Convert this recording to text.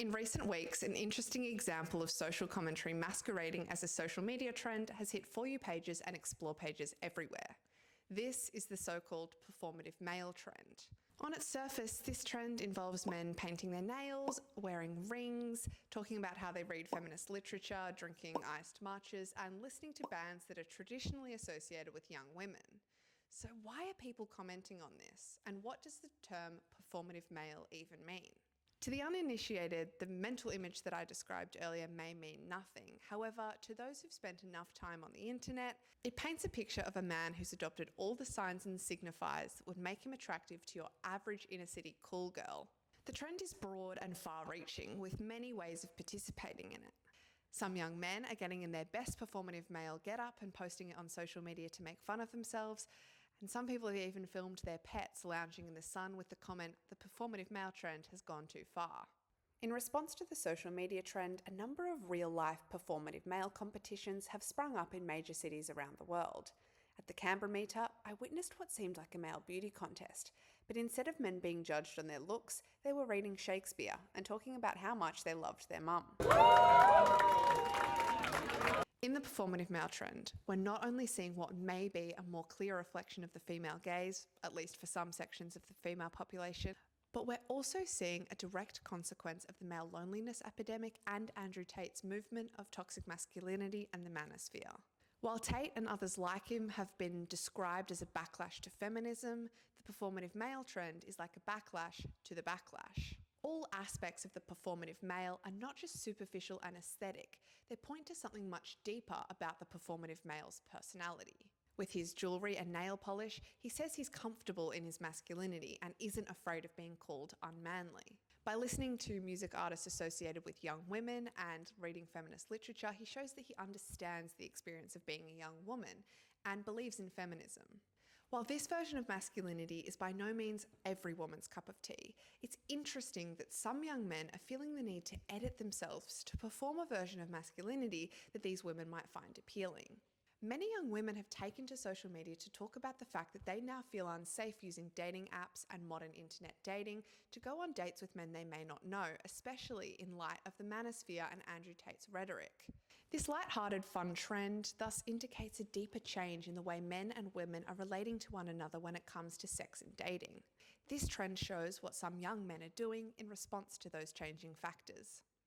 In recent weeks, an interesting example of social commentary masquerading as a social media trend has hit For You pages and Explore pages everywhere. This is the so-called performative male trend. On its surface, this trend involves men painting their nails, wearing rings, talking about how they read feminist literature, drinking iced matchas, and listening to bands that are traditionally associated with young women. So why are people commenting on this? And what does the term performative male even mean? To the uninitiated, the mental image that I described earlier may mean nothing. However, to those who've spent enough time on the internet, it paints a picture of a man who's adopted all the signs and signifiers that would make him attractive to your average inner city cool girl. The trend is broad and far-reaching, with many ways of participating in it. Some young men are getting in their best performative male get-up and posting it on social media to make fun of themselves, and some people have even filmed their pets lounging in the sun with the comment, "The performative male trend has gone too far." In response to the social media trend, a number of real-life performative male competitions have sprung up in major cities around the world. At the Canberra meetup, I witnessed what seemed like a male beauty contest, but instead of men being judged on their looks, they were reading Shakespeare and talking about how much they loved their mum. In the performative male trend, we're not only seeing what may be a more clear reflection of the female gaze, at least for some sections of the female population, but we're also seeing a direct consequence of the male loneliness epidemic and Andrew Tate's movement of toxic masculinity and the manosphere. While Tate and others like him have been described as a backlash to feminism, the performative male trend is like a backlash to the backlash. All aspects of the performative male are not just superficial and aesthetic, they point to something much deeper about the performative male's personality. With his jewellery and nail polish, he says he's comfortable in his masculinity and isn't afraid of being called unmanly. By listening to music artists associated with young women and reading feminist literature, he shows that he understands the experience of being a young woman and believes in feminism. While this version of masculinity is by no means every woman's cup of tea, it's interesting that some young men are feeling the need to edit themselves to perform a version of masculinity that these women might find appealing. Many young women have taken to social media to talk about the fact that they now feel unsafe using dating apps and modern internet dating to go on dates with men they may not know, especially in light of the manosphere and Andrew Tate's rhetoric. This light-hearted, fun trend thus indicates a deeper change in the way men and women are relating to one another when it comes to sex and dating. This trend shows what some young men are doing in response to those changing factors.